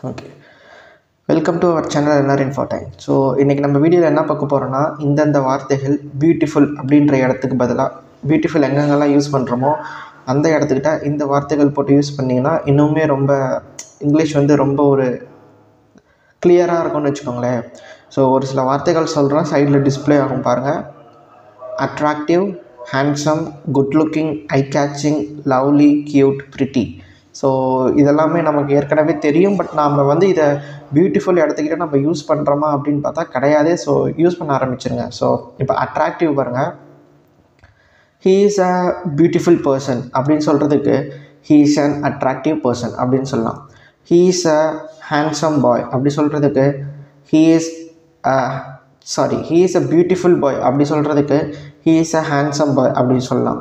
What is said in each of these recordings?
Okay, welcome to our channel L R Infotime. So இன்றைக்கி நம்ம வீடியோவில் என்ன பார்க்க போகிறோன்னா, இந்தந்த வார்த்தைகள் பியூட்டிஃபுல் அப்படின்ற இடத்துக்கு பதிலாக பியூட்டிஃபுல் எங்கெங்கெல்லாம் யூஸ் பண்ணுறோமோ அந்த இடத்துக்கிட்ட இந்த வார்த்தைகள் போட்டு யூஸ் பண்ணிங்கன்னா இன்னுமே ரொம்ப இங்கிலீஷ் வந்து ரொம்ப ஒரு கிளியராக இருக்கும்னு வச்சுக்கோங்களேன். ஸோ ஒரு சில வார்த்தைகள் சொல்கிறேன், சைடில் டிஸ்பிளே ஆகும் பாருங்கள். அட்ராக்டிவ், ஹேண்ட்ஸம், குட் லுக்கிங், ஐ caching, lovely, cute, pretty. So இதெல்லாமே நமக்கு ஏற்கனவே தெரியும். பட் நாம் வந்து இதை பியூட்டிஃபுல் இடத்துக்கிட்ட நம்ம யூஸ் பண்ணுறோமா அப்படின்னு பார்த்தா கிடையாது. ஸோ யூஸ் பண்ண ஆரம்பிச்சிருங்க. ஸோ இப்போ அட்ராக்டிவ் பாருங்கள். He is a beautiful person அப்படின்னு சொல்கிறதுக்கு he is an attractive person அப்படின்னு சொல்லலாம். He is a handsome boy அப்படி சொல்கிறதுக்கு he is he is a beautiful boy அப்படி சொல்கிறதுக்கு he is a handsome boy அப்படின்னு சொல்லலாம்.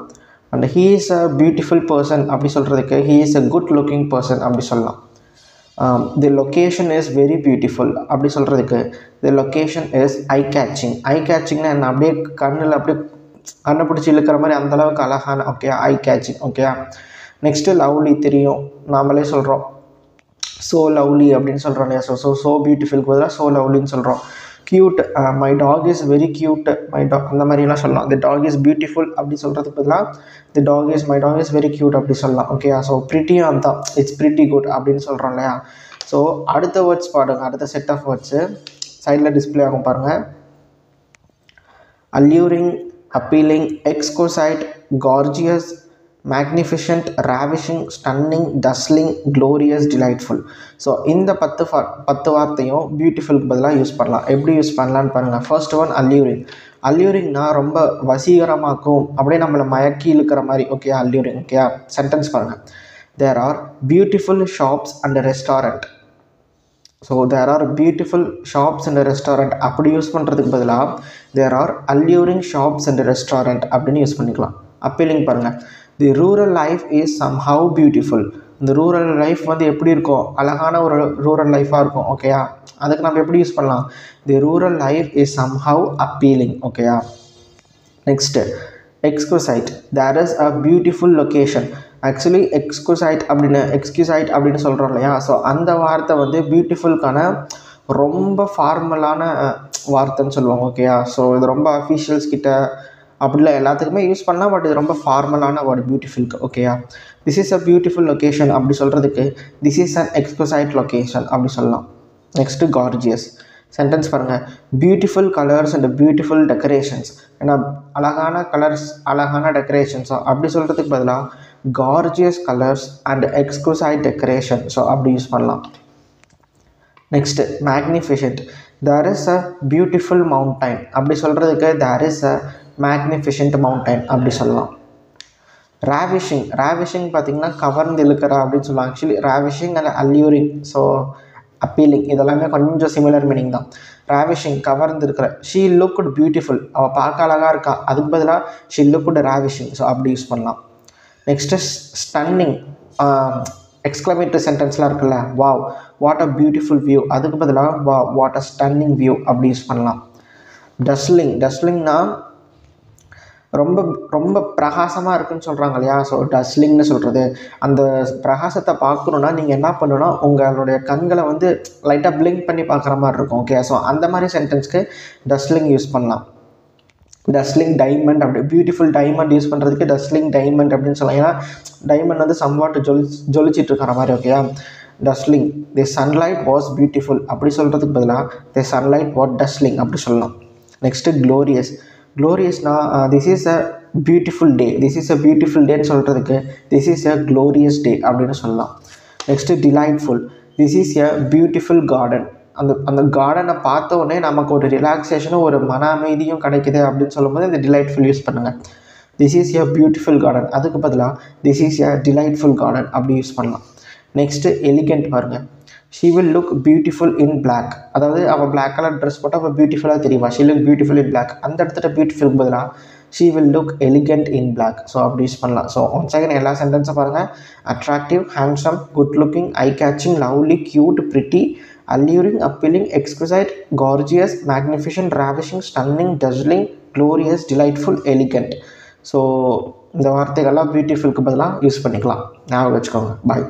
And he is a beautiful person அப்படி சொல்கிறதுக்கு he is a good looking person அப்படி சொல்லலாம். The location is very beautiful அப்படி சொல்கிறதுக்கு the location is eye catching. ஐ கேச்சிங்னா என்ன, அப்படியே கண்ணில் அப்படியே கண்ணை பிடிச்சி இழுக்கிற மாதிரி அந்தளவுக்கு அழகான, ஓகே, ஐ கேச்சிங். ஓகே, நெக்ஸ்ட்டு லவ்லி தெரியும், நாமளே சொல்கிறோம் ஸோ லவ்லி அப்படின்னு சொல்கிறோம் இல்லையா. ஸோ பியூட்டிஃபுல்க்கு பதிலாக ஸோ லவ்லின்னு சொல்கிறோம். Cute, my dog is very cute, my dog அந்த மாதிரிலாம் சொல்லலாம். தி டாக் இஸ் பியூட்டிஃபுல் அப்படி சொல்கிறதுக்கு பதிலாக my dog is very cute அப்படி சொல்லலாம். ஓகே, ஸோ ப்ரிட்டியும் அதுதான், இட்ஸ் ப்ரிட்டி குட் அப்படின்னு சொல்கிறோம் இல்லையா. ஸோ அடுத்த வேர்ட்ஸ் பாருங்க, அடுத்த செட் ஆஃப் வேர்ட்ஸு சைடில் டிஸ்பிளே ஆகும் பாருங்கள். Alluring, appealing, exquisite, gorgeous, magnificent, ravishing, stunning, dazzling, glorious, delightful. So இந்த 10 வார்த்தையும் பியூட்டிஃபுல்க்கு பதிலாக யூஸ் பண்ணலாம். எப்படி யூஸ் பண்ணலான்னு பாருங்கள். First one alluring. அல்யூரிங்னா ரொம்ப வசீகரமாக்கும், அப்படியே நம்மளை மயக்கி இழுக்கிற மாதிரி. Okay, alluring. ஓகே, சென்டென்ஸ் பாருங்கள். There are beautiful shops and restaurant. So there are beautiful shops and restaurant அப்படி யூஸ் பண்ணுறதுக்கு பதிலாக there are alluring shops and restaurant அப்படின்னு யூஸ் பண்ணிக்கலாம். அப்பீலிங் பாருங்கள். The rural life is somehow beautiful. இந்த rural life வந்து எப்படி இருக்கும், அழகான ஒரு ரூரல் லைஃபாக இருக்கும். ஓகேயா, அதுக்கு நம்ம எப்படி யூஸ் பண்ணலாம், the rural life is somehow appealing. ஓகேயா, next exquisite. There is a beautiful location. Actually exquisite அப்படின்னு சொல்கிறோம் இல்லையா. ஸோ அந்த வார்த்தை வந்து பியூட்டிஃபுல்கான ரொம்ப ஃபார்மலான வார்த்தைன்னு சொல்லுவாங்க. ஓகேயா, ஸோ இது ரொம்ப அஃபீஷியல்ஸ் கிட்ட அப்படிலாம் எல்லாத்துக்குமே யூஸ் பண்ணலாம். பட் இது ரொம்ப ஃபார்மலான வேர்டு பியூட்டிஃபுல்க்கு. ஓகேயா, this is a beautiful location அப்படி சொல்கிறதுக்கு this is an exquisite location அப்படி சொல்லலாம். Next gorgeous. சென்டென்ஸ் பாருங்கள். Beautiful colours and beautiful decorations. ஏன்னா அழகான கலர்ஸ், அழகான டெக்கரேஷன்ஸோ அப்படி சொல்கிறதுக்கு பதிலாக gorgeous colours and exquisite decoration, so அப்படி யூஸ் பண்ணலாம். Next magnificent. There is a beautiful mountain அப்படி சொல்கிறதுக்கு there is a magnificent mountain அப்படி சொல்லலாம். ராவிஷிங் பார்த்திங்கன்னா கவர்ந்து இழுக்கிற அப்படின்னு சொல்லலாம். Actually ravishing and alluring, so appealing இதெல்லாமே கொஞ்சம் சிமிலர் மீனிங் தான். ராவிஷிங் கவர்ந்து இருக்கிற, ஷீ லுக்ட் பியூட்டிஃபுல், அவள் பார்க்க அழகாக இருக்கா, அதுக்கு பதிலாக ஷீ லுக்ட் ராவிஷிங், ஸோ அப்படி யூஸ் பண்ணலாம். நெக்ஸ்ட்டு ஸ்டன்னிங், எக்ஸ்க்ளமேட்டரி சென்டென்ஸ்லாம் இருக்குல்ல, wow what a beautiful view, அதுக்கு பதிலாக wow what a stunning view அப்படி யூஸ் பண்ணலாம். டஸ்லிங்னா ரொம்ப ரொம்ப பிரகாசமாக இருக்குன்னு சொல்கிறாங்க இல்லையா. ஸோ டஸ்லிங்னு சொல்கிறது, அந்த பிரகாசத்தை பார்க்கணுன்னா நீங்கள் என்ன பண்ணணுன்னா உங்களுடைய கண்களை வந்து லைட்டாக பிளிங்க் பண்ணி பார்க்குற மாதிரி இருக்கும். ஓகே, ஸோ அந்த மாதிரி சென்டென்ஸ்க்கு டஸ்லிங் யூஸ் பண்ணலாம். டஸ்லிங் டைமண்ட் அப்படி, பியூட்டிஃபுல் டைமண்ட் யூஸ் பண்ணுறதுக்கு டஸ்லிங் டைமண்ட் அப்படின்னு சொல்லலாம். ஏன்னா டைமண்ட் வந்து சம்வாட் ஜொலிச்சிட்டு இருக்கிற மாதிரி. ஓகேயா, dazzling. The sunlight was beautiful அப்படி சொல்கிறதுக்கு பதிலாக தி சன்லைட் வாட் டஸ்லிங் அப்படி சொல்லலாம். நெக்ஸ்ட்டு க்ளோரியஸ்னா this is a beautiful day. டேன்னு சொல்கிறதுக்கு this is a glorious day அப்படின்னு சொல்லலாம். Next delightful. This is a beautiful garden. அந்த கார்டனை பார்த்த உடனே நமக்கு ஒரு ரிலாக்ஸேஷனும் ஒரு மன அமைதியும் கிடைக்குது அப்படின்னு சொல்லும்போது இந்த டிலைட்ஃபுல் யூஸ் பண்ணுங்கள். This is a beautiful garden அதுக்கு பதிலாக this is a delightful garden அப்படி யூஸ் பண்ணலாம். நெக்ஸ்ட்டு எலிகெண்ட் பாருங்கள். She will look beautiful in black. அதாவது அவள் பிளாக் கலர் ட்ரெஸ் போட்டால் அவள் பியூட்டிஃபுல்லாக தெரியுவா. She look beautiful in black. அந்த இடத்துல பியூட்டிஃபுல்க்கு பதிலாக she will look elegant in black, so அப்படி யூஸ் பண்ணலாம். ஸோ ஒன் செகண்ட் எல்லா சென்டென்ஸும் பாருங்கள். அட்ராக்டிவ், ஹேண்ட்ஸம், குட் லுக்கிங், ஐ caching, lovely, cute, pretty, alluring, appealing, exquisite, gorgeous, magnificent, ravishing, stunning, dazzling, glorious, delightful, elegant. So இந்த வார்த்தைகள்லாம் பியூட்டிஃபுல்க்கு பதிலாக use பண்ணிக்கலாம். ஞாபகம் வச்சுக்கோங்க. பாய்.